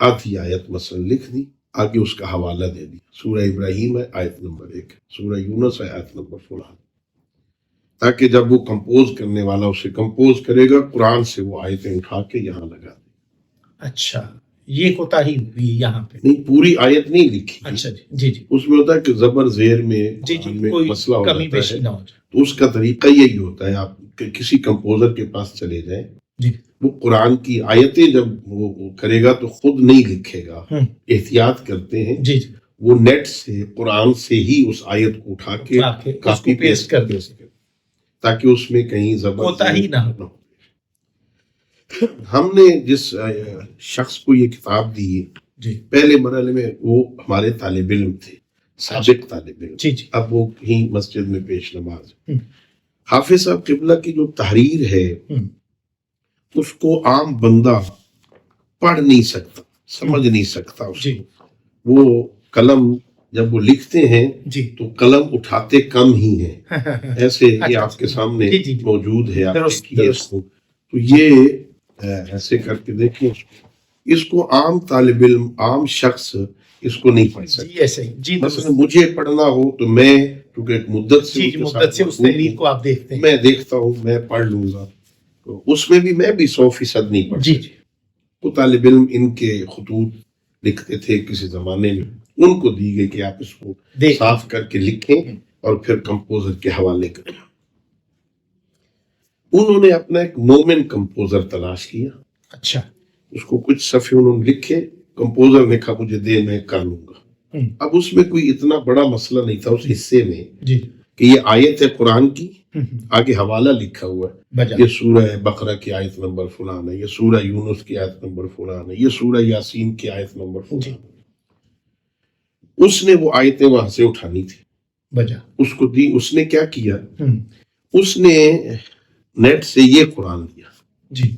آدھی آیت مثلا لکھ دی، آگے اس کا حوالہ دے دیا، سورہ ابراہیم ہے آیت نمبر 1، سورہ یونس ہے آیت نمبر 16، تاکہ جب وہ کمپوز کرنے والا اسے کمپوز کرے گا قرآن سے وہ آیتیں اٹھا کے یہاں لگا دے۔ اچھا، یہ کوتاہی ہوئی یہاں پہ؟ نہیں، پوری آیت نہیں لکھی۔ اچھا جی جی جی، اس میں ہوتا ہے کہ زبر زیر میں جی قرآن جی، میں کوئی مسئلہ ہو کمی جاتا بیشی ہے، نہ ہو جائے۔ تو اس کا طریقہ یہی ہوتا ہے، آپ کسی کمپوزر کے پاس چلے جائیں، جی، وہ قرآن کی آیتیں جب وہ کرے گا تو خود نہیں لکھے گا، احتیاط کرتے ہیں جی جی، وہ نیٹ سے قرآن سے ہی اس آیت کو اٹھا کے کاپی پیسٹ کر دے سکے تاکہ اس میں کہیں زبر کوتاہی نہ ہو۔ ہم نے جس شخص کو یہ کتاب دی جی پہلے مرحلے میں وہ ہمارے طالب علم تھے، سابق طالب علم، جی جی، اب وہ کہیں مسجد میں پیش نماز۔ حافظ صاحب قبلہ کی جو تحریر ہے اس کو عام بندہ پڑھ نہیں سکتا، سمجھ نہیں سکتا اس جی، کو۔ وہ قلم جب وہ لکھتے ہیں جی، تو قلم اٹھاتے کم ہی ہیں، ایسے یہ آپ کے سامنے جی جی، موجود ہے، آپ درست دیکھیے اس درست، کو، تو یہ ایسے کر کے دیکھیں اس کو عام طالب علم، عام شخص اس کو نہیں پڑھ سکتا۔ جی ایسے ہی، جی درست، مثلا مجھے پڑھنا ہو تو میں کیونکہ ایک مدت سے جی جی، مدت سے اس تحریر کو آپ دیکھتے ہیں، میں دیکھتا ہوں، میں پڑھ لوں گا، تو اس میں بھی میں بھی 100% نہیں پڑھ جی سکتا۔ جی، وہ طالب علم ان کے خطوط لکھتے تھے کسی زمانے میں، ان کو دی گئی کہ آپ اس کو صاف کر کے لکھیں اور پھر کمپوزر کے حوالے کریں۔ انہوں نے اپنا ایک مومن کمپوزر تلاش کیا، اچھا، اس کو کچھ صفحے انہوں نے لکھے، کمپوزر نے کہا مجھے دے، میں کر لوں گا۔ اب اس میں کوئی اتنا بڑا مسئلہ نہیں تھا اس حصے میں جی، کہ یہ آیت ہے قرآن کی، آگے حوالہ لکھا ہوا ہے، یہ سورہ بقرہ کی آیت نمبر فلان ہے، یہ سورہ یونس کی آیت نمبر فلان ہے، یہ سورہ یاسین کی آیت نمبر فلان ہے۔ اس نے وہ آیتیں وہاں سے اٹھانی تھی، بجا اس کو دی۔ اس نے کیا کیا، اس نے نیٹ سے یہ قرآن لیا، جی،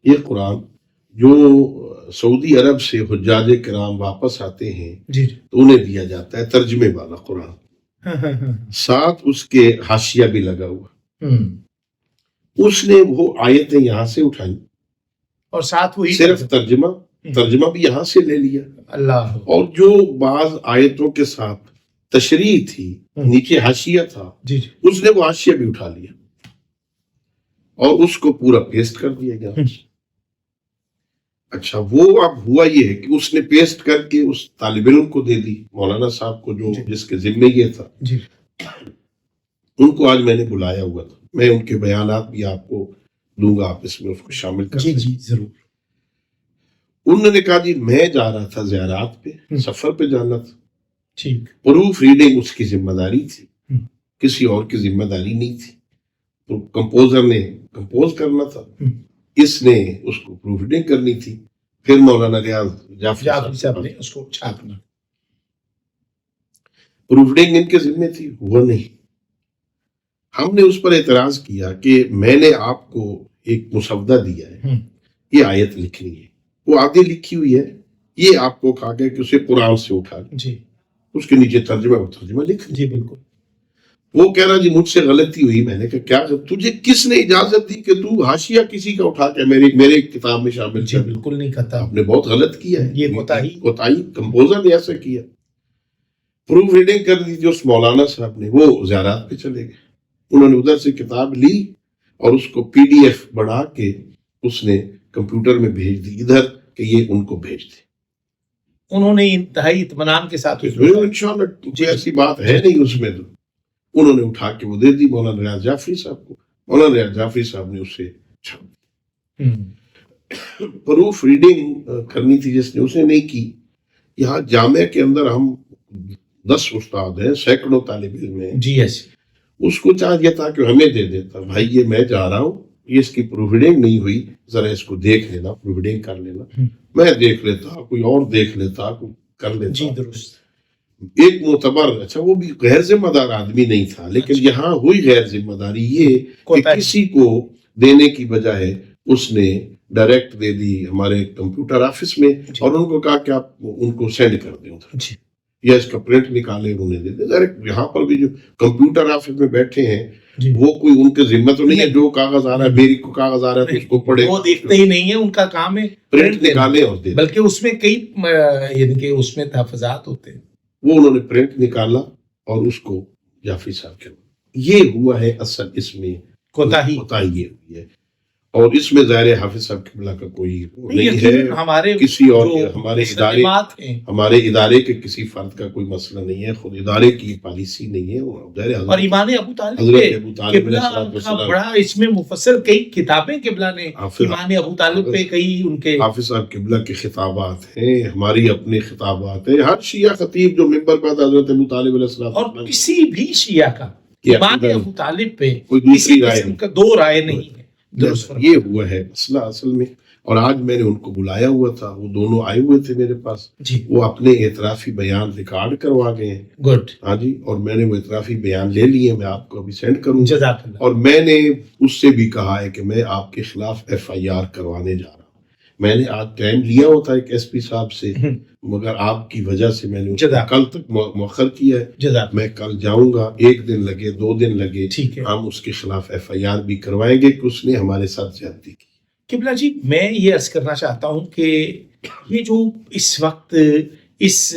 یہ قرآن جو سعودی عرب سے حجاج کرام واپس آتے ہیں جی، تو انہیں دیا جاتا ہے ترجمے والا قرآن، ساتھ اس کے حاشیہ بھی لگا ہوا۔ اس نے وہ آیتیں یہاں سے اٹھائیں اور ساتھ وہی صرف ترجمہ بھی یہاں سے لے لیا، اللہ، اور جو بعض آیتوں کے ساتھ تشریح تھی، نیچے حاشیہ تھا، جی جی، اس نے وہ حاشیہ بھی اٹھا لیا اور اس کو پورا پیسٹ کر دیا گیا۔ اچھا، وہ اب ہوا یہ ہے کہ اس نے پیسٹ کر کے اس طالب علم کو دے دی، مولانا صاحب کو، جو جس کے ذمہ یہ تھا۔ جی، ان کو آج میں نے بلایا ہوا تھا، میں ان کے بیانات بھی آپ کو دوں گا، آپ اس میں اس کو شامل کر جی دیں۔ جی ضرور۔ انہوں نے کہا جی میں جا رہا تھا زیارات پہ، سفر پہ جانا تھا، ٹھیک، پروف ریڈنگ اس کی ذمہ داری تھی، کسی اور کی ذمہ داری نہیں تھی۔ تو کمپوزر نے کمپوز کرنا تھا، اس نے اس کو پروف ریڈنگ کرنی تھی، پھر مولانا ریاض جعفری صاحب نے اس کو چھاپنا، پروف ریڈنگ ان کے ذمہ تھی، وہ نہیں۔ ہم نے اس پر اعتراض کیا کہ میں نے آپ کو ایک مسودہ دیا ہے، یہ آیت لکھنی ہے، وہ آگے لکھی ہوئی ہے، یہ آپ کو کہا گیا کہ اسے قرآن سے اٹھا لیں، جی، اس کے نیچے ترجمہ لکھ جی بالکل۔ وہ کہہ رہا جی مجھ سے غلطی ہوئی۔ میں نے کہا کیا، تجھے کس نے اجازت دی کہ تو حاشیہ کسی کا اٹھا کے میرے کتاب میں شامل جی بالکل نہیں کہتا، آپ نے بہت غلط کیا ہے، یہ کوتاہی کمپوزر نے ایسا کیا۔ پروف ریڈنگ کر دی تھی اس مولانا صاحب نے، وہ زیارات پہ چلے گئے، انہوں نے ادھر سے کتاب لی اور اس کو PDF بنا کے اس نے کمپیوٹر میں بھیج دی ادھر کہ یہ ان کو بھیج دے۔ انہوں نے انتہائی اطمینان کے ساتھ انشاءاللہ کوئی ایسی بات ہے نہیں اس میں، تو انہوں نے اٹھا کے وہ دے دی مولانا ریاض جعفری صاحب کو، مولانا ریاض جعفری صاحب نے اسے چھاپ دی۔ پروف ریڈنگ کرنی تھی جس نے، اس نے نہیں کی۔ یہاں جامعہ کے اندر ہم 10 استاد ہیں، سینکڑوں طالب علم ہیں، جی ایسے اس کو چاہیے تھا کہ ہمیں دے دیتا، بھائی یہ میں جا رہا ہوں، یہ اس کی پروف ریڈنگ نہیں ہوئی، ذرا اس کو دیکھ لینا، پروف ریڈنگ کر لینا، میں دیکھ لیتا، کوئی اور دیکھ لیتا، کوئی کر لیتا۔ جی درست، ایک معتبر، اچھا وہ بھی غیر ذمہ دار آدمی نہیں تھا، لیکن یہاں ہوئی غیر ذمہ داری یہ کہ کسی کو دینے کی بجائے اس نے ڈائریکٹ دے دی ہمارے کمپیوٹر آفس میں، اور ان کو کہا کہ آپ ان کو سینڈ کر دیں ادھر، یا اس کا پرنٹ نکالے انہیں دے دیں. ظاہر یہاں پر بھی جو کمپیوٹر آفس میں بیٹھے ہیں وہ کوئی ان کے ذمہ تو نہیں ہے جو کاغذ آ رہا ہے میری کو کاغذ آ رہا ہے تو اس کو پڑھے, وہ دیکھتے ہی نہیں ہے, ان کا کام ہے پرنٹ نکالے اور دے دیں. بلکہ اس میں کئی یعنی کہ اس میں تحفظات ہوتے ہیں. وہ انہوں نے پرنٹ نکالا اور اس کو جعفری صاحب کے یہ ہوا ہے اصل اس میں کوتاہی یہ ہوئی ہے. اور اس میں ظاہر حافظ صاحب قبلہ کا کوئی نہیں ہے, ہمارے کسی اور ہمارے ادارے ادارے کے کسی فرد کا کوئی مسئلہ نہیں ہے, خود ادارے کی پالیسی نہیں ہے. اور ایمان ابو طالب کا بڑا اس میں مفصل کئی کتابیں قبلہ نے ایمان ابو طالب پہ کئی ان کے حافظ صاحب قبلہ کے خطابات ہیں, ہماری اپنے خطابات ہیں. ہر شیعہ خطیب جو ممبر پر حضرت ابو طالب علیہ السلام اور کسی بھی شیعہ کا ایمان ابو طالب پہ کوئی دوسری رائے کا دو رائے نہیں ہے. یہ ہوا ہے مسئلہ اصل میں. اور آج میں نے ان کو بلایا ہوا تھا, وہ دونوں آئے ہوئے تھے میرے پاس, وہ اپنے اعترافی بیان ریکارڈ کروا گئے ہیں. گڈ. ہاں جی, اور میں نے وہ اعترافی بیان لے لیے, میں آپ کو ابھی سینڈ کروں. جزاک اللہ. اور میں نے اس سے بھی کہا ہے کہ میں آپ کے خلاف FIR کروانے جا رہا ہوں. میں نے آج ٹائم لیا ہوا تھا ایک SP صاحب سے, مگر آپ کی وجہ سے میں نے کل تک مؤخر کیا ہے. میں کل جاؤں گا, 1 دن لگے 2 دن لگے, ہم اس کے خلاف FIR بھی کروائیں گے کہ اس نے ہمارے ساتھ زیادتی کی. قبلہ جی, میں یہ عرض کرنا چاہتا ہوں کہ یہ جو اس وقت اس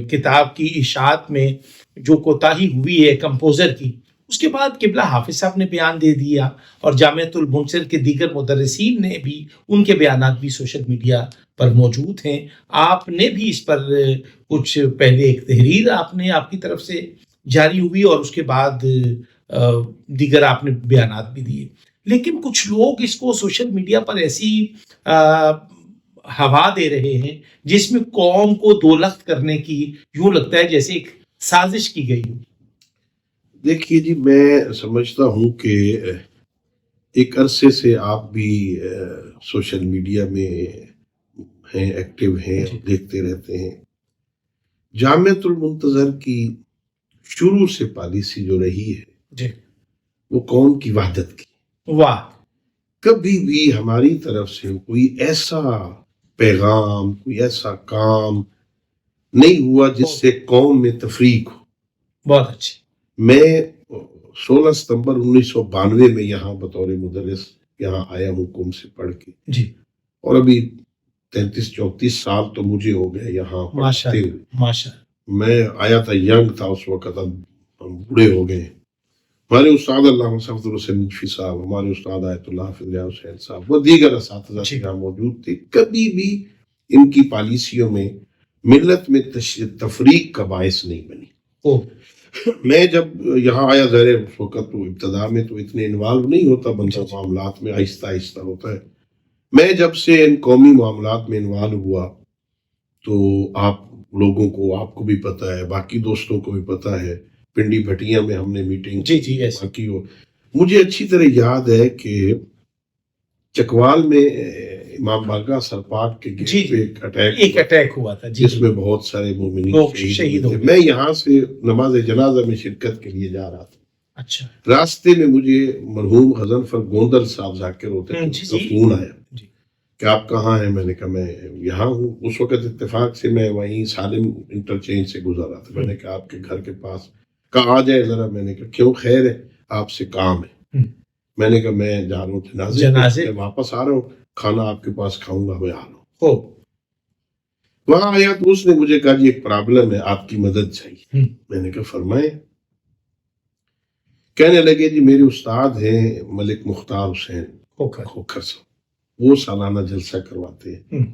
کتاب کی اشاعت میں جو کوتاہی ہوئی ہے کمپوزر کی, اس کے بعد قبلہ حافظ صاحب نے بیان دے دیا اور جامعۃ المنصر کے دیگر مدرسین نے بھی, ان کے بیانات بھی سوشل میڈیا پر موجود ہیں. آپ نے بھی اس پر کچھ پہلے ایک تحریر آپ کی طرف سے جاری ہوئی اور اس کے بعد دیگر آپ نے بیانات بھی دیے. لیکن کچھ لوگ اس کو سوشل میڈیا پر ایسی ہوا دے رہے ہیں جس میں قوم کو دولخت کرنے کی یوں لگتا ہے جیسے ایک سازش کی گئی ہو. دیکھیے جی, میں سمجھتا ہوں کہ ایک عرصے سے آپ بھی سوشل میڈیا میں ہیں, ایکٹیو ہیں, دیکھتے رہتے ہیں. جامعۃ المنتظر کی شروع سے پالیسی جو رہی ہے وہ قوم کی وحدت کی. واہ. کبھی بھی ہماری طرف سے کوئی ایسا پیغام, کوئی ایسا کام نہیں ہوا جس سے قوم میں تفریق ہو. بہت اچھی. میں 16 ستمبر 1992 میں یہاں بطور مدرس یہاں آیا ہوں قوم سے پڑھ کے جی, اور ابھی 33-34 سال تو مجھے ہو گئے یہاں پڑھتے ہوئے. ماشاءاللہ. میں آیا تھا ینگ تھا اس وقت, اب ہم بوڑھے ہو گئے. ہمارے استاد علامہ صفدر حسین نجفی صاحب, ہمارے استاد آیت اللہ حافظ ریاض حسین صاحب, وہ دیگر اساتذہ یہاں موجود تھے. کبھی بھی ان کی پالیسیوں میں ملت میں تفریق کا باعث نہیں بنی. میں جب یہاں آیا, ظاہر اس وقت تو ابتدا میں تو اتنے انوالو نہیں ہوتا بندہ معاملات میں, آہستہ آہستہ ہوتا ہے. میں جب سے ان قومی معاملات میں انوالو ہوا تو آپ لوگوں کو, آپ کو بھی پتہ ہے, باقی دوستوں کو بھی پتہ ہے, پنڈی بھٹیاں میں ہم نے میٹنگ کی. مجھے اچھی طرح یاد ہے کہ چکوال میں امام بارگاہ سرپاٹ کے گیٹ پہ ایک اٹیک ہوا تھا جس میں بہت سارے مومنین شہید ہوئے. میں یہاں سے نماز جنازہ میں شرکت کے لیے جا رہا تھا. اچھا. راستے میں مجھے مرحوم غضنفر گوندل صاحب ذاکر ہوتے تھے, اس کا فون آیا کہ آپ کہاں ہیں. میں نے کہا میں یہاں ہوں. اس وقت اتفاق سے میں وہیں سالم انٹرچینج سے گزر رہا تھا. میں نے کہا آپ کے گھر کے پاس, کہا آ جائے ذرا. میں نے کہا کیوں, خیر ہے, آپ سے کام ہے. میں نے کہا میں جا رہا ہوں جنازے, میں واپس آ رہا ہوں, کھانا آپ کے پاس کھاؤں گا, میں آ رہا ہوں. وہاں آیا تو اس نے مجھے کہا جی ایک پرابلم ہے, آپ کی مدد چاہیے. میں نے کہا فرمائیں. کہنے لگے جی میرے استاد ہیں ملک مختار حسین کھوکھر صاحب, وہ سالانہ جلسہ کرواتے ہیں.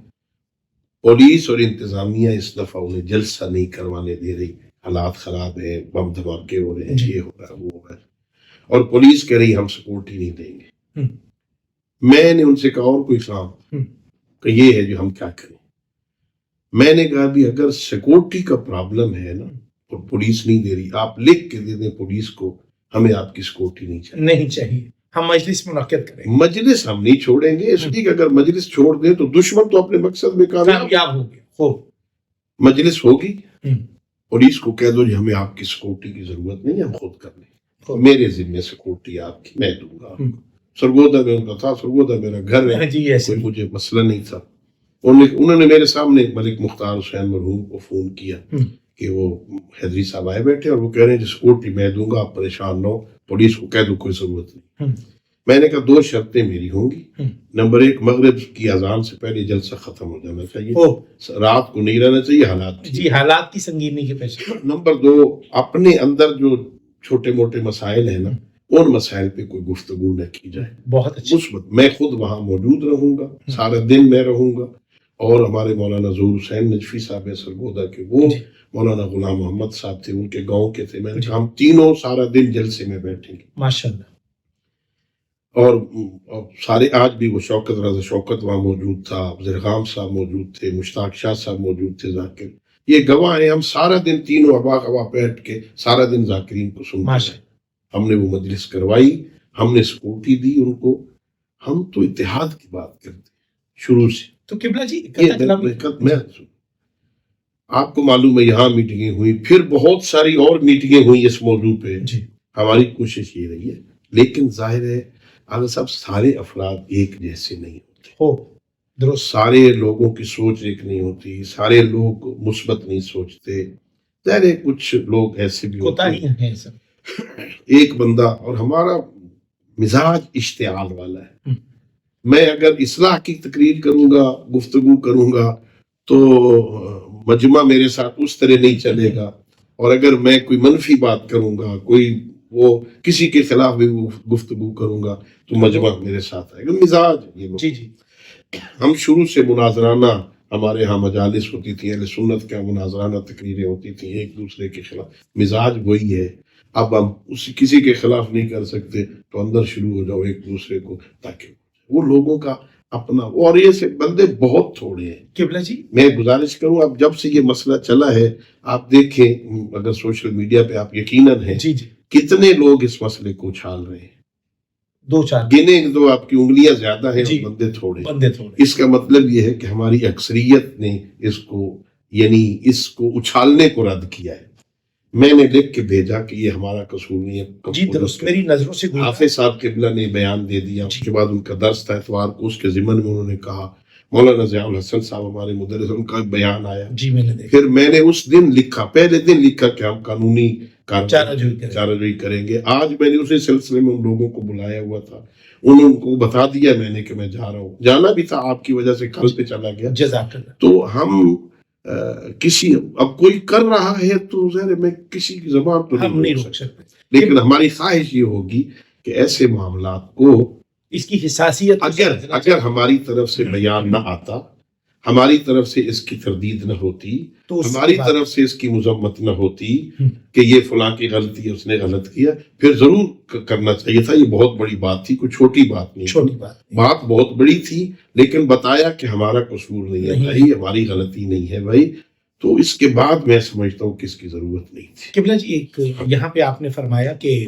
پولیس اور انتظامیہ اس دفعہ انہیں جلسہ نہیں کروانے دے رہی, حالات خراب ہیں, بم دھماکے ہو رہے ہیں, یہ ہو رہا ہے, وہ ہو رہا ہے, اور پولیس کہہ رہی ہم سپورٹ ہی نہیں دیں گے. میں نے ان سے کہا اور کوئی کام, کہ یہ ہے جو ہم کیا کریں. میں نے کہا بھی اگر سیکورٹی کا پرابلم ہے نا اور پولیس نہیں دے رہی, آپ لکھ کے دے دیں پولیس کو, ہمیں آپ کی سیکورٹی نہیں چاہیے. ہم مجلس منعقد کریں گے. مجلس ہم نہیں چھوڑیں گے, اس لیے کہ اگر مجلس چھوڑ دیں تو دشمن تو اپنے مقصد میں کامیاب ہو گیا. مجلس ہوگی, پولیس کو کہہ دو جی ہمیں آپ کی سیکورٹی کی ضرورت نہیں, ہم خود کر لیں, میرے ذمہ سیکورٹی آپ کی میں دوں گا. سرگودا میں ان کا تھا, سرگودا میرا گھر ہے, کوئی مجھے مسئلہ نہیں تھا. انہوں نے میرے سامنے ملک مختار حسین مرحوم کو فون کیا کہ وہ حیدری صاحب آئے بیٹھے اور وہ کہہ رہے ہیں سیکورٹی میں دوں گا، آپ پریشان نہ ہو، پولیس کو کہہ دو کوئی ضرورت نہیں۔ میں نے کہا 2 شرطیں میری ہوں گی، نمبر 1 مغرب کی اذان سے پہلے جلسہ ختم ہو جانا چاہیے، رات کو نہیں رہنا چاہیے حالات جی حالات کی سنگینی کے پیش۔ نمبر 2 اپنے اندر جو چھوٹے موٹے مسائل ہیں نا ان مسائل پہ کوئی گفتگو نہ کی جائے۔ بہت اچھا، مثبت میں خود وہاں موجود رہوں گا، سارا دن میں رہوں گا، اور ہمارے مولانا ظہور حسین نجفی صاحب سرگودا کے وہ مولانا غلام محمد صاحب تھے، ان کے گاؤں کے تھے، میں نے کہا ہم تینوں سارا دن جلسے میں بیٹھیں گے ماشاءاللہ۔ اور سارے آج بھی وہ شوکت رضا شوکت وہاں موجود تھا، زرغام صاحب موجود تھے، مشتاق شاہ صاحب موجود تھے، ذاکر، یہ گواہ ہیں۔ ہم سارا دن تینوں ابا گواہ بیٹھ کے سارا دن ذاکرین کو سنتے ہیں۔ ہم نے وہ مجلس کروائی، ہم نے سکوٹی دی ان کو، ہم تو اتحاد کی بات کرتے ہیں شروع سے۔ تو قبلہ جی میں آپ کو معلوم ہے یہاں میٹنگیں ہوئی، پھر بہت ساری اور میٹنگیں ہوئی اس موضوع پہ، ہماری کوشش یہ رہی ہے، لیکن ظاہر ہے اگر سب سارے افراد ایک جیسے نہیں ہوتے، درست سارے لوگوں کی سوچ ایک نہیں ہوتی، سارے لوگ مثبت نہیں سوچتے، ظاہر ہے کچھ لوگ ایسے بھی ہوتے ہیں، ایک بندہ، اور ہمارا مزاج اشتعال والا ہے۔ میں اگر اصلاح کی تقریر کروں گا، گفتگو کروں گا تو مجمع میرے ساتھ اس طرح نہیں چلے گا، اور اگر میں کوئی منفی بات کروں گا، کوئی وہ کسی کے خلاف بھی گفتگو کروں گا تو مجمع میرے ساتھ آئے گا۔ مزاج یہ ہم شروع سے مناظرانہ، ہمارے ہاں مجالس ہوتی تھی، اہل سنت کے مناظرانہ تقریریں ہوتی تھیں ایک دوسرے کے خلاف، مزاج وہی ہے۔ اب ہم کسی کے خلاف نہیں کر سکتے تو اندر شروع ہو جاؤ ایک دوسرے کو، تاکہ وہ لوگوں کا اپنا، اور یہ سے بندے بہت تھوڑے ہیں قبلہ جی۔ میں گزارش کروں، اب جب سے یہ مسئلہ چلا ہے آپ دیکھیں، اگر سوشل میڈیا پہ آپ یقیناً ہیں کتنے لوگ اس مسئلے کو اچھال رہے ہیں، 2-4 گنے تو آپ کی انگلیاں زیادہ ہیں، بندے تھوڑے۔ اس کا مطلب یہ ہے کہ ہماری اکثریت نے اس کو اچھالنے کو رد کیا ہے۔ میں نے لکھ کے بھیجا کہ یہ ہمارا قصور نہیں ہے، جی درست، میری نظروں سے حافظ صاحب قبلہ نے بیان دے دیا، اس کے بعد ان کا درس تھا اتوار کو، اس کے ضمن میں انہوں نے کہا، مولانا ضیاء الحسن صاحب ہمارے مدرس، ان کا بیان آیا، جی میں نے دیکھا، پھر میں نے اس دن لکھا، پہلے دن لکھا کہ ہم قانونی چارہ جوئی کریں گے۔ آج میں نے اسی سلسلے میں ان لوگوں کو بلایا ہوا تھا، انہوں کو بتا دیا میں نے کہ میں جا رہا ہوں، جانا بھی تھا آپ کی وجہ سے، کل پہ چلا گیا، جزاک اللہ۔ تو ہم کسی، اب کوئی کر رہا ہے تو ظاہر میں کسی کی زبان تو نہیں روک سکتے، لیکن ہماری خواہش یہ ہوگی کہ ایسے معاملات کو، اس کی حساسیت اگر ہماری طرف سے بیان نہ آتا، ہماری طرف سے اس کی تردید نہ ہوتی، ہماری طرف سے اس کی مذمت نہ ہوتی کہ یہ فلاں کی غلطی ہے، اس نے غلط کیا، پھر ضرور کرنا چاہیے تھا۔ یہ بہت بڑی بات تھی، کوئی چھوٹی بات نہیں، بات بہت بڑی تھی، لیکن بتایا کہ ہمارا قصور نہیں ہے بھائی، ہماری غلطی نہیں ہے بھائی، تو اس کے بعد میں سمجھتا ہوں کہ اس کی ضرورت نہیں تھی۔ قبلہ جی ایک یہاں پہ آپ نے فرمایا کہ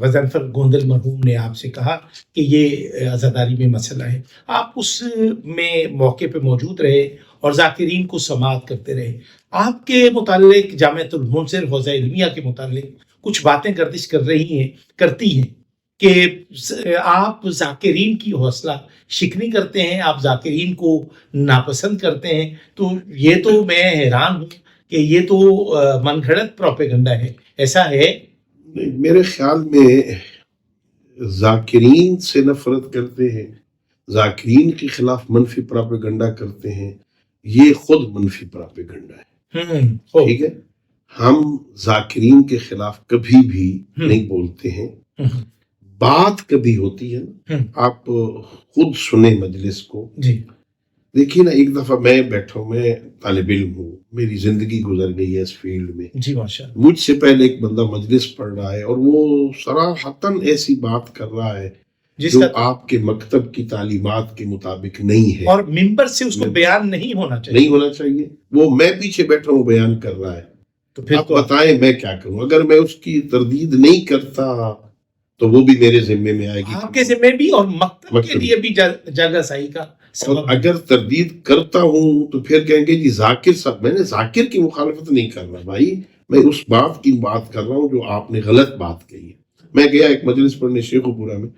غضنفر گوندل مرحوم نے آپ سے کہا کہ یہ عزاداری میں مسئلہ ہے، آپ اس میں موقع پہ موجود رہے اور ذاکرین کو سماعت کرتے رہے، آپ کے متعلق جامعۃ المنصر حوزہ علمیہ کے متعلق کچھ باتیں گردش کرتی ہیں کہ آپ ذاکرین کی حوصلہ شکنی کرتے ہیں، آپ ذاکرین کو ناپسند کرتے ہیں، تو یہ تو میں حیران ہوں کہ یہ تو من گھڑت پروپیگنڈا ہے، ایسا ہے؟ میرے خیال میں ذاکرین سے نفرت کرتے ہیں، ذاکرین کے خلاف منفی پروپیگنڈا کرتے ہیں، یہ خود منفی پروپیگنڈا ہے، ٹھیک ہے؟ ہم ذاکرین کے خلاف کبھی بھی نہیں بولتے ہیں، بات کبھی ہوتی ہے نا، آپ خود سنیں مجلس کو، دیکھیے نا، ایک دفعہ میں بیٹھا ہوں، میں طالب علم ہوں، میری زندگی گزر گئی ہے اس فیلڈ میں، جی ماشاءاللہ، مجھ سے پہلے ایک بندہ مجلس پڑھ رہا ہے اور وہ صراحتاً ایسی بات کر رہا ہے جو آپ کے مکتب کی تعلیمات کے مطابق نہیں ہے، اور ممبر سے اس کو بیان نہیں ہونا چاہیے، وہ میں پیچھے بیٹھا ہوں بیان کر رہا ہے، تو پھر آپ بتائیں میں کیا کروں؟ اگر میں اس کی تردید نہیں کرتا تو وہ بھی میرے ذمے میں آئے گی، آپ کے ذمے بھی اور مکتب کے لیے بھی جگہ صحیح کا، اور اگر تردید کرتا ہوں تو پھر کہیں گے جی ذاکر صاحب، میں نے ذاکر کی مخالفت نہیں کر رہا بھائی، میں اس بات کی بات کر رہا ہوں جو آپ نے غلط بات کہی ہے۔ میں گیا ایک مجلس پڑھنے شیخو پورہ میں،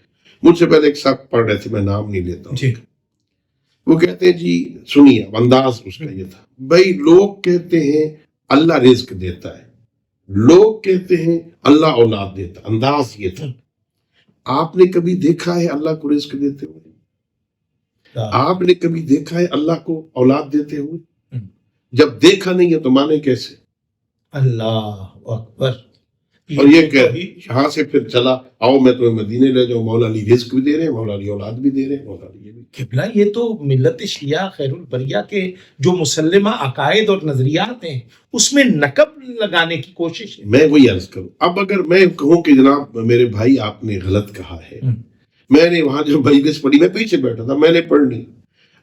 مجھ سے پہلے ایک صاحب پڑھ رہے تھے، میں نام نہیں لیتا ہوں، وہ کہتے ہیں جی سنیے، انداز اس کا یہ تھا، بھائی لوگ کہتے ہیں اللہ رزق دیتا ہے، لوگ کہتے ہیں اللہ اولاد دیتا، انداز یہ تھا۔ آپ نے کبھی دیکھا ہے اللہ کو رزق دیتے ہوئے؟ آپ نے کبھی دیکھا ہے اللہ کو اولاد دیتے ہوئے؟ جب دیکھا نہیں ہے تو مانے کیسے؟ اللہ اکبر۔ اور یہ کہ یہاں سے پھر چلا آؤ میں تمہیں مدینے لے جاؤں، مولا علی رزق بھی دے رہے ہیں، مولا علی اولاد بھی دے رہے ہیں، مولا علی یہ بھی۔ قبلہ یہ تو ملت شیعہ خیر البریہ کے جو مسلمہ عقائد اور نظریات ہیں اس میں نقب لگانے کی کوشش ہے۔ میں وہی عرض کروں، اب اگر میں کہوں کہ جناب میرے بھائی آپ نے غلط کہا ہے، میں نے وہاں جب مجلس پڑھی میں پیچھے بیٹھا تھا، میں نے پڑھنی،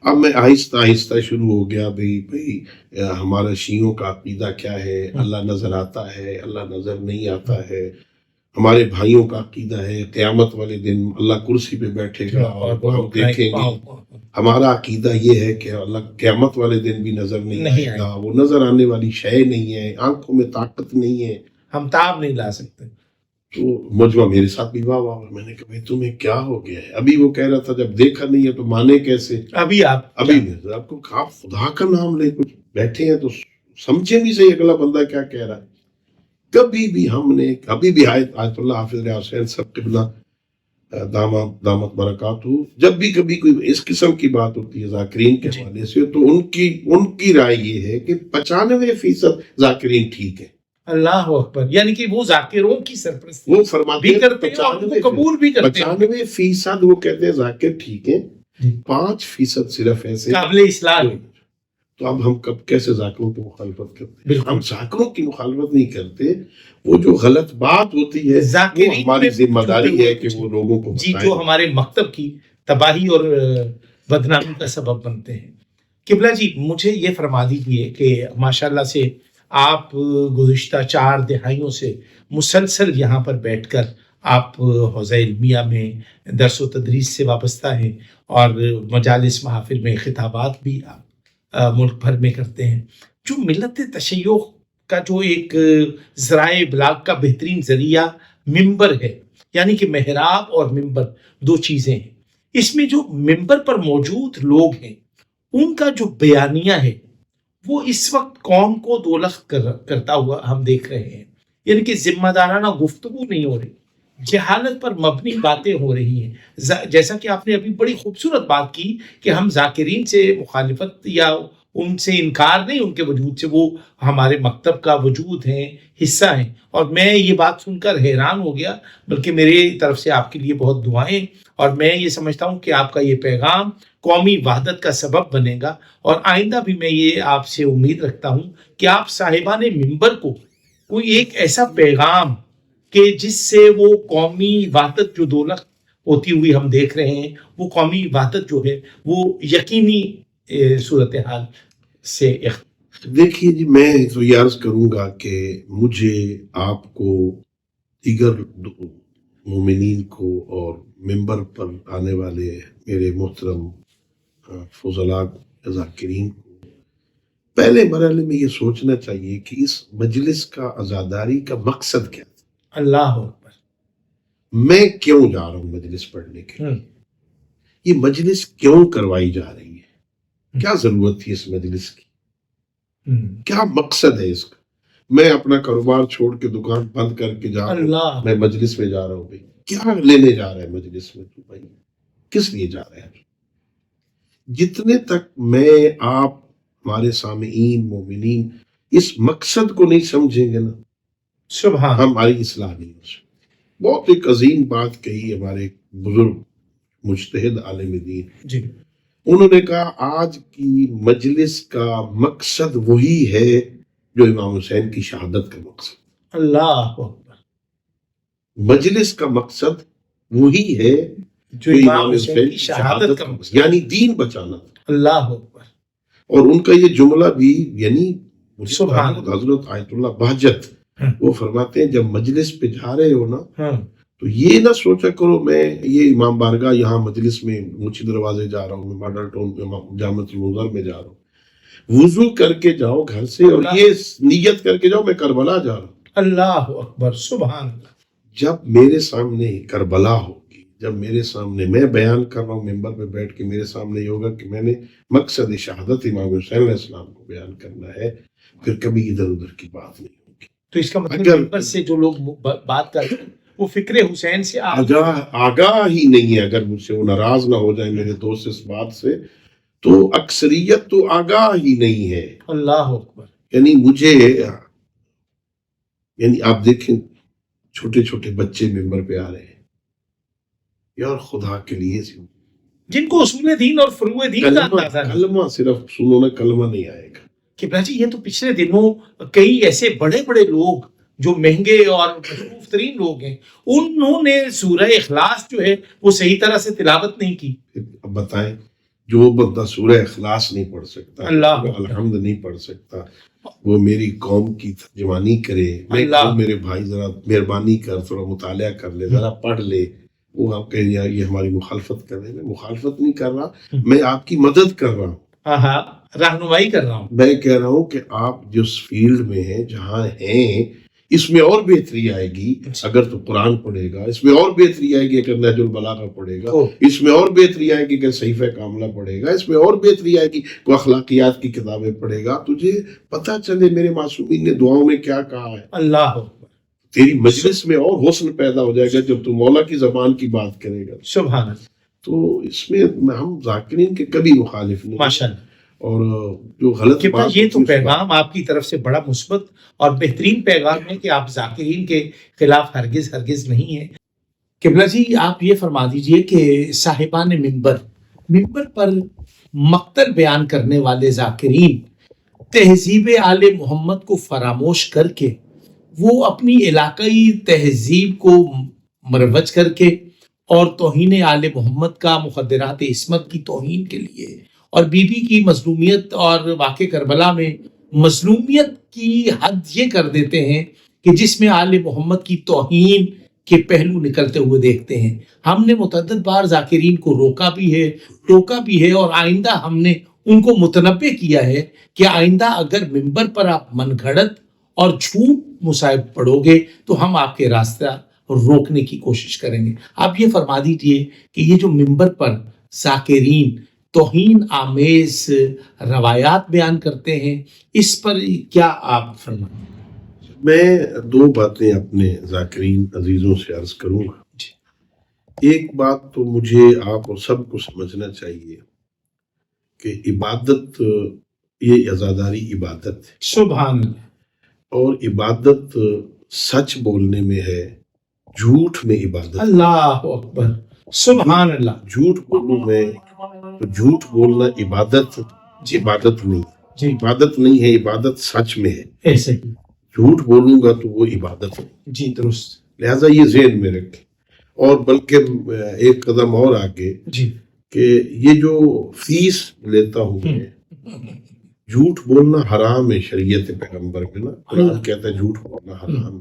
اب میں آہستہ آہستہ شروع ہو گیا بھئی ہمارا شیعوں کا عقیدہ کیا ہے، اللہ نظر آتا ہے، اللہ نظر نہیں آتا ہے، ہمارے بھائیوں کا عقیدہ ہے قیامت والے دن اللہ کرسی پہ بیٹھے گا اور ہم دیکھیں گے، ہمارا عقیدہ یہ ہے کہ اللہ قیامت والے دن بھی نظر نہیں آئے گا، وہ نظر آنے والی شے نہیں ہے، آنکھوں میں طاقت نہیں ہے، ہم تاب نہیں لا سکتے۔ تو مجمع میرے ساتھ بھی واہ واہ، میں نے کہا بھائی تمہیں کیا ہو گیا ہے؟ ابھی وہ کہہ رہا تھا جب دیکھا نہیں ہے تو مانے کیسے؟ ابھی آپ کو آپ خدا کا نام لے کچھ بیٹھے ہیں تو سمجھے بھی صحیح اگلا بندہ کیا کہہ رہا ہے۔ کبھی بھی ہم نے کبھی بھی آیت اللہ حافظ ریاض حسین صاحب قبلہ دامت برکاتہ، جب بھی کبھی کوئی اس قسم کی بات ہوتی ہے ذاکرین کے حوالے سے تو ان کی رائے یہ ہے کہ 95% ذاکرین ٹھیک ہے۔ اللہ اکبر، یعنی کہ وہ ذاکروں کی سرپرستی وہ فرماتے ہیں کرتے ہیں اور وہ قبول بھی کرتے ہیں۔ 95% وہ کہتے ہیں ذاکر ٹھیک ہیں، 5% صرف ایسے قابل اصلاح۔ تو اب ہم کیسے ذاکروں کی مخالفت کرتے ہیں؟ ہم ذاکروں کی مخالفت نہیں کرتے، وہ جو غلط بات ہوتی ہے وہ ہماری ذمہ داری ہے کہ وہ لوگوں کو بتائیں، جو ہمارے مکتب کی تباہی اور بدنامی کا سبب بنتے ہیں۔ قبلہ جی مجھے یہ فرما دیجیے کہ ماشاءاللہ سے آپ گزشتہ 4 دہائیوں سے مسلسل یہاں پر بیٹھ کر آپ حوزہ علمیہ میں درس و تدریس سے وابستہ ہیں اور مجالس محافل میں خطابات بھی آپ ملک بھر میں کرتے ہیں۔ جو ملت تشیع کا جو ایک ذرائع ابلاغ کا بہترین ذریعہ ممبر ہے، یعنی کہ محراب اور ممبر 2 چیزیں ہیں، اس میں جو ممبر پر موجود لوگ ہیں ان کا جو بیانیہ ہے وہ اس وقت قوم کو دولخت کرتا ہوا ہم دیکھ رہے ہیں، یعنی کہ ذمہ دارانہ گفتگو نہیں ہو رہی، جہالت پر مبنی باتیں ہو رہی ہیں۔ جیسا کہ آپ نے ابھی بڑی خوبصورت بات کی کہ ہم ذاکرین سے مخالفت یا ان سے انکار نہیں، ان کے وجود سے، وہ ہمارے مکتب کا وجود ہیں، حصہ ہیں، اور میں یہ بات سن کر حیران ہو گیا، بلکہ میری طرف سے آپ کے لیے بہت دعائیں، اور میں یہ سمجھتا ہوں کہ آپ کا یہ پیغام قومی وحدت کا سبب بنے گا، اور آئندہ بھی میں یہ آپ سے امید رکھتا ہوں کہ آپ صاحبان ممبر کو کوئی ایک ایسا پیغام کہ جس سے وہ قومی وحدت جو دولت ہوتی ہوئی ہم دیکھ رہے ہیں، وہ قومی وحدت جو ہے وہ یقینی صورتحال سے دیکھیے جی، میں تو یہ عرض کروں گا کہ مجھے آپ کو دیگر مومنین کو اور ممبر پر آنے والے میرے محترم فضلاء ذاکرین کو پہلے مرحلے میں یہ سوچنا چاہیے کہ اس مجلس کا عزاداری کا مقصد کیا تھا۔ اللہ اکبر، میں کیوں جا رہا ہوں مجلس پڑھنے کے لیے؟ یہ مجلس کیوں کروائی جا رہی ہے؟ کیا ضرورت تھی اس مجلس کی؟ کیا مقصد ہے اس کا؟ میں اپنا کاروبار چھوڑ کے دکان بند کر کے جا رہا ہوں، میں مجلس میں جا رہا ہوں، بھائی کیا لینے جا رہا ہے مجلس میں؟ تو بھائی کس لیے جا رہے ہیں؟ جتنے تک میں آپ ہمارے سامعین مومنین اس مقصد کو نہیں سمجھیں گے نا، سبحان، ہماری اصلاح نہیں ہو سکتی۔ بہت ایک عظیم بات کہی ہمارے بزرگ مجتہد عالم دین، جی، انہوں نے کہا آج کی مجلس کا مقصد وہی ہے جو امام حسین کی شہادت کا مقصد۔ اللہ اکبر، مجلس کا مقصد وہی ہے جو امام حسین کی شہادت کا مقصد، یعنی دین بچانا۔ اللہ اکبر، اور ان کا یہ جملہ بھی، یعنی سبحان حضرت آیت اللہ بہجت وہ فرماتے ہیں جب مجلس پہ جا رہے ہو نا تو یہ نہ سوچا کرو میں یہ امام بارگاہ یہاں مجلس میں مچھی دروازے جا رہا ہوں، میں ماڈل ٹاؤن میں جامع المنظر میں جا رہا ہوں، وضو کر کے جاؤ گھر سے اور یہ نیت کر کے جاؤ میں کربلا جا رہا ہوں۔ اللہ اکبر، سبحان اللہ۔ جب میرے سامنے کربلا ہوگی، جب میرے سامنے میں بیان کر رہا ہوں ممبر پہ بیٹھ کے میرے سامنے یہ ہوگا کہ میں نے مقصد شہادت امام حسین علیہ السلام کو بیان کرنا ہے، پھر کبھی ادھر ادھر کی بات نہیں ہوگی. تو اس کا مطلب اگر ممبر سے جو لوگ بات کرتے ہیں وہ فکر حسین سے آگاہ ہی نہیں ہے، اگر مجھ سے وہ ناراض نہ ہو جائے میرے دوست اس بات سے، تو اکثریت تو آگاہ ہی نہیں ہے. اللہ اکبر. یعنی مجھے، یعنی آپ دیکھیں چھوٹے چھوٹے بچے ممبر پہ آ رہے ہیں، یار خدا کے لیے جن کو اصول دین اور فروع دین کا اندازہ ہے. کلمہ صرف سنو نا، کلمہ نہیں آئے گا. قبلہ جی یہ تو پچھلے دنوں کئی ایسے بڑے بڑے لوگ جو مہنگے اور مشروف ترین لوگ ہیں، انہوں نے سورہ اخلاص جو ہے وہ صحیح طرح سے تلاوت نہیں کی. اب بتائیں، جو بندہ سورہ اخلاص نہیں پڑھ سکتا، اللہ الحمد نہیں پڑھ سکتا، وہ میری قوم کی ترجمانی کرے. میں میرے بھائی ذرا مہربانی کر تھوڑا مطالعہ کر لے، ذرا پڑھ لے. وہ آپ کہیں یار یہ ہماری مخالفت کر رہے ہیں. میں مخالفت نہیں کر رہا، میں آپ کی مدد کر رہا ہوں. ہاں رہنمائی کر رہا ہوں. میں کہہ رہا ہوں کہ آپ جس فیلڈ میں ہیں، جہاں ہیں، اس میں اور بہتری آئے گی اگر تو قرآن پڑھے گا، اس میں اور بہتری آئے گی اگر نہج البلاغہ پڑھے گا، اس میں اور بہتری آئے گی اگر صحیفہ کاملہ پڑھے گا، اس میں اور بہتری آئے گی کہ اخلاقیات کی کتابیں پڑھے گا. تجھے پتہ چلے میرے معصومین نے دعاؤں میں کیا کہا ہے. اللہ تیری مجلس میں اور حسن پیدا ہو جائے گا جب تو مولا کی زبان کی بات کرے گا. سبحان اللہ. تو اس میں ہم ذاکرین کے کبھی مخالف نہیں. ماشاءاللہ. اور جو غلط بات، یہ تو پیغام آپ کی طرف سے بڑا مثبت اور بہترین پیغام ہے کہ آپ ذاکرین کے خلاف ہرگز نہیں ہیں. قبلہ جی آپ یہ فرما دیجئے کہ صاحبان ممبر پر مقتل بیان کرنے والے ذاکرین تہذیب آل محمد کو فراموش کر کے، وہ اپنی علاقائی تہذیب کو مروج کر کے اور توہین آل محمد کا، مخدرات عصمت کی توہین کے لیے اور بی بی کی مظلومیت اور واقع کربلا میں مظلومیت کی حد یہ کر دیتے ہیں کہ جس میں آل محمد کی توہین کے پہلو نکلتے ہوئے دیکھتے ہیں. ہم نے متعدد بار ذاکرین کو روکا بھی ہے، ٹوکا بھی ہے، اور آئندہ ہم نے ان کو متنبہ کیا ہے کہ آئندہ اگر ممبر پر آپ من گھڑت اور جھوٹ مصائب پڑھو گے تو ہم آپ کے راستہ روکنے کی کوشش کریں گے. آپ یہ فرما دیجئے کہ یہ جو ممبر پر ذاکرین توہین آمیز روایات بیان کرتے ہیں، اس پر کیا آپ فرمائیں؟ میں دو باتیں اپنے ذاکرین عزیزوں سے عرض کروں گا. ایک بات تو مجھے آپ اور سب کو سمجھنا چاہیے کہ عبادت، یہ عزاداری عبادت ہے. سبحان اللہ. اور عبادت سچ بولنے میں ہے، جھوٹ میں عبادت. اللہ اکبر. سبحان اللہ. جھوٹ بولوں میں تو جھوٹ بولنا عبادت نہیں. عبادت نہیں ہے، عبادت سچ میں ہے. ایسے ہی جھوٹ بولوں گا تو وہ عبادت ہے. جی درست. لہٰذا یہ ذہن میں رکھیں. اور بلکہ ایک قدم اور آگے کہ یہ جو فیس لیتا ہوں میں، جھوٹ بولنا حرام ہے شریعت پیغمبر میں نا. قرآن کہتا ہے جھوٹ بولنا حرام.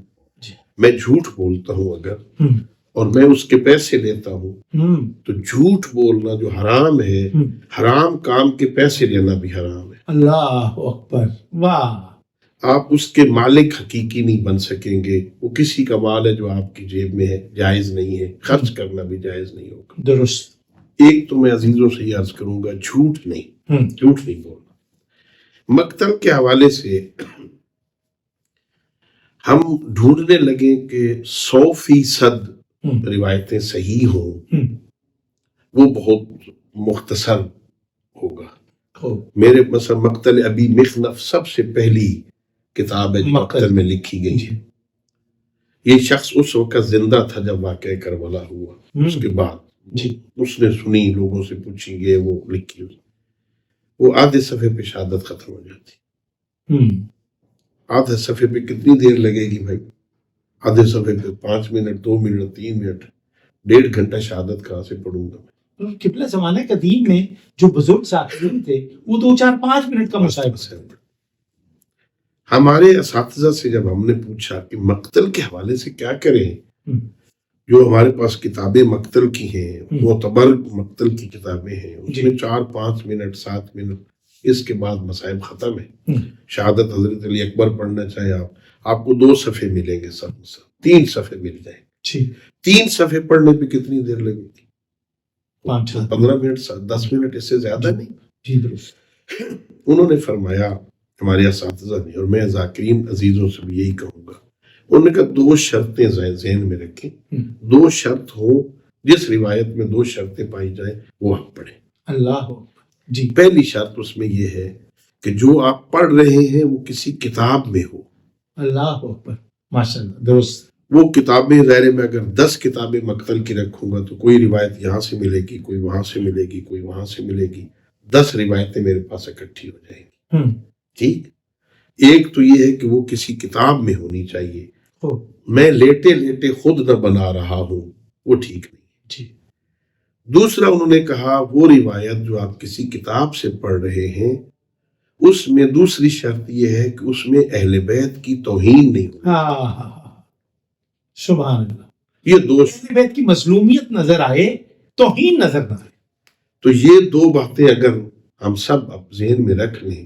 میں جھوٹ بولتا ہوں اگر اور میں اس کے پیسے لیتا ہوں تو جھوٹ بولنا جو حرام ہے، حرام کام کے پیسے لینا بھی حرام ہے. اللہ اکبر. واہ. آپ اس کے مالک حقیقی نہیں بن سکیں گے. وہ کسی کا مال ہے جو آپ کی جیب میں ہے، جائز نہیں ہے. خرچ کرنا بھی جائز نہیں ہوگا. درست. ایک تو میں عزیزوں سے یہ عرض کروں گا، جھوٹ نہیں بولنا. مقتل کے حوالے سے ہم ڈھونڈنے لگیں کہ 100% روایتیں صحیح ہوں، وہ بہت مختصر ہوگا. میرے مثلا مقتل ابی مخنف سب سے پہلی کتاب ہے جو مقتل میں لکھی گئی ہے. یہ شخص اس وقت زندہ تھا جب واقعہ کربلا ہوا. اس کے بعد اس نے سنی، لوگوں سے پوچھی گئے، وہ لکھی. وہ آدھے صفحے پہ شہادت ختم ہو جاتی. آدھے صفحے پہ کتنی دیر لگے گی بھائی؟ آدھے صفحے پہ 5 منٹ، 2 منٹ، 3 منٹ، 1.5 گھنٹہ شہادت کہاں سے پڑھوں گا میں؟ قبلہ زمانہ قدیم میں جو بزرگ ذاکرین تھے وہ 2-4-5 منٹ کا مصاحبہ. ہمارے اساتذہ سے جب ہم نے پوچھا کہ مقتل کے حوالے سے کیا کریں، جو ہمارے پاس کتابیں مقتل کی ہیں، معتبر مقتل کی کتابیں ہیں، اس میں 4-5 منٹ، 7 منٹ، اس کے بعد مصائب ختم ہے. شہادت حضرت علی اکبر پڑھنا چاہے آپ کو 2 صفحے ملیں گے، سب 3 صفحے مل جائیں. ٹھیک 3 صفحے پڑھنے پہ کتنی دیر لگے گی؟ 5 15 منٹ 10 منٹ، اس سے زیادہ نہیں. جی درست. انہوں نے فرمایا ہمارے اساتذہ نے، اور میں ذاکرین عزیزوں سے بھی یہی کہوں گا، انہوں نے کہا 2 شرطیں ذہن میں رکھیں. 2 شرط ہو، جس روایت میں 2 شرطیں پائی جائیں وہ آپ پڑھیں. اللہ جی. پہلی شرط اس میں یہ ہے کہ جو آپ پڑھ رہے ہیں وہ کسی کتاب میں ہو. اللہ اکبر، ماشاء اللہ درست. وہ کتابیں ظاہر میں اگر 10 کتابیں مقتل کی رکھوں گا تو کوئی روایت یہاں سے ملے گی، کوئی وہاں سے ملے گی، کوئی وہاں سے ملے گی. 10 روایتیں میرے پاس اکٹھی ہو جائیں گی. ٹھیک. ایک تو یہ ہے کہ وہ کسی کتاب میں ہونی چاہیے. میں لیٹے لیٹے خود نہ بنا رہا ہوں، وہ ٹھیک نہیں. جی. دوسرا انہوں نے کہا وہ روایت جو آپ کسی کتاب سے پڑھ رہے ہیں اس میں دوسری شرط یہ ہے کہ اس میں اہل بیت کی توہین نہیں ہو. سبحان اللہ. یہ 2 اہل بیت کی مظلومیت نظر آئے، توہین نظر نہ آئے. تو یہ 2 باتیں اگر ہم سب ذہن میں رکھ لیں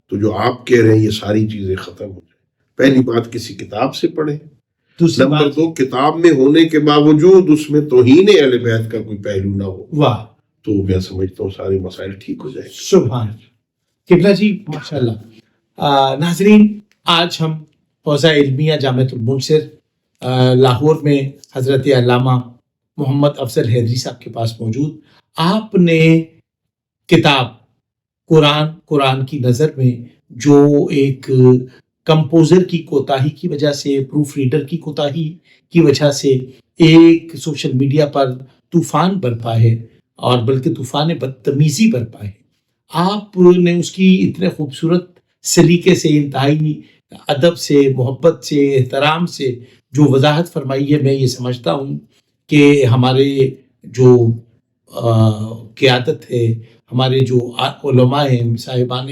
تو جو آپ کہہ رہے ہیں یہ ساری چیزیں ختم ہو جائیں. پہلی بات کسی کتاب سے پڑھیں. نمبر 2 کتاب میں ہونے کے باوجود اس میں توہین اہل بیت کا کوئی پہلو نہ ہو. واہ. تو میں سمجھتا ہوں سارے مسائل ٹھیک ہو جائیں. سبحان اللہ. قبلہ جی ماشاء اللہ. ناظرین، آج ہم حوزہ علمیہ جامعۃ المنصر لاہور میں حضرت علامہ محمد افضل حیدری صاحب کے پاس موجود. آپ نے کتاب قرآن کی نظر میں جو ایک کمپوزر کی کوتاہی کی وجہ سے، پروف ریڈر کی کوتاہی کی وجہ سے ایک سوشل میڈیا پر طوفان برپا ہے، اور بلکہ طوفان بدتمیزی برپا ہے، آپ نے اس کی اتنے خوبصورت سلیقے سے، انتہائی ادب سے، محبت سے، احترام سے جو وضاحت فرمائی ہے، میں یہ سمجھتا ہوں کہ ہمارے جو قیادت ہے، ہمارے جو علماء ہیں، صاحبان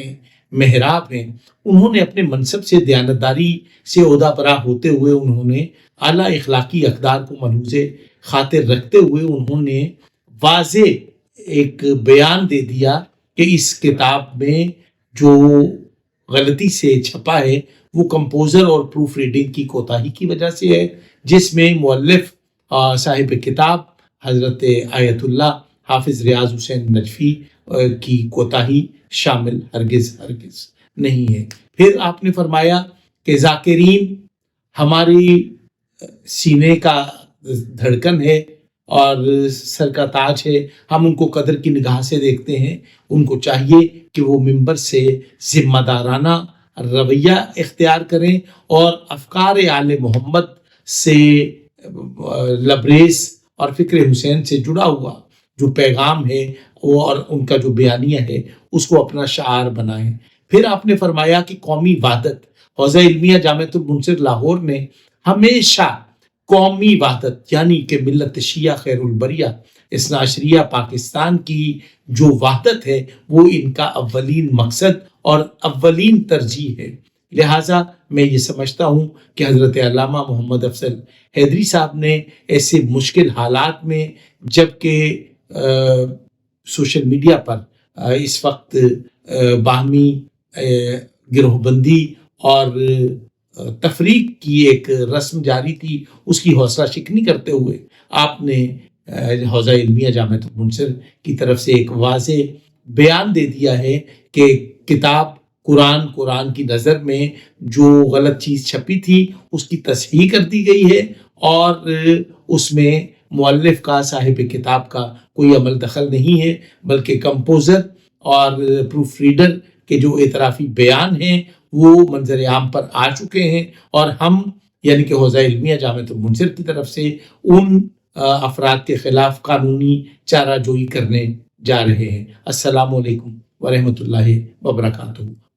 محراب ہیں، انہوں نے اپنے منصب سے، دیانتداری سے عہدہ برا ہوتے ہوئے انہوں نے اعلیٰ اخلاقی اقدار کو ملحوظ خاطر رکھتے ہوئے انہوں نے واضح ایک بیان دے دیا کہ اس کتاب میں جو غلطی سے چھپا ہے وہ کمپوزر اور پروف ریڈنگ کی کوتاہی کی وجہ سے ہے، جس میں مؤلف صاحب کتاب حضرت آیت اللہ حافظ ریاض حسین نجفی کی کوتاہی شامل ہرگز نہیں ہے. پھر آپ نے فرمایا کہ ذاکرین ہماری سینے کا دھڑکن ہے اور سر کا تاج ہے، ہم ان کو قدر کی نگاہ سے دیکھتے ہیں. ان کو چاہیے کہ وہ منبر سے ذمہ دارانہ رویہ اختیار کریں اور افکار آل محمد سے لبریز اور فکر حسین سے جڑا ہوا جو پیغام ہے وہ اور ان کا جو بیانیہ ہے اس کو اپنا شعار بنائیں. پھر آپ نے فرمایا کہ قومی وحدت، حوزہ علمیہ جامعۃ المنصر لاہور نے ہمیشہ قومی وحدت یعنی کہ ملت شیعہ خیر البریہ اثنا عشریہ پاکستان کی جو وحدت ہے وہ ان کا اولین مقصد اور اولین ترجیح ہے. لہٰذا میں یہ سمجھتا ہوں کہ حضرت علامہ محمد افضل حیدری صاحب نے ایسے مشکل حالات میں، جبکہ سوشل میڈیا پر اس وقت باہمی گروہ بندی اور تفریق کی ایک رسم جاری تھی، اس کی حوصلہ شکنی کرتے ہوئے آپ نے حوزہ علمیہ جامعۃ المنصر کی طرف سے ایک واضح بیان دے دیا ہے کہ کتاب قرآن کی نظر میں جو غلط چیز چھپی تھی اس کی تصحیح کر دی گئی ہے، اور اس میں مؤلف کا، صاحب کتاب کا کوئی عمل دخل نہیں ہے، بلکہ کمپوزر اور پروف ریڈر کے جو اعترافی بیان ہیں وہ منظر عام پر آ چکے ہیں، اور ہم یعنی کہ حوزہ علمیہ جامعۃ المنصر کی طرف سے ان افراد کے خلاف قانونی چارہ جوئی کرنے جا رہے ہیں. السلام علیکم ورحمۃ اللہ وبرکاتہ.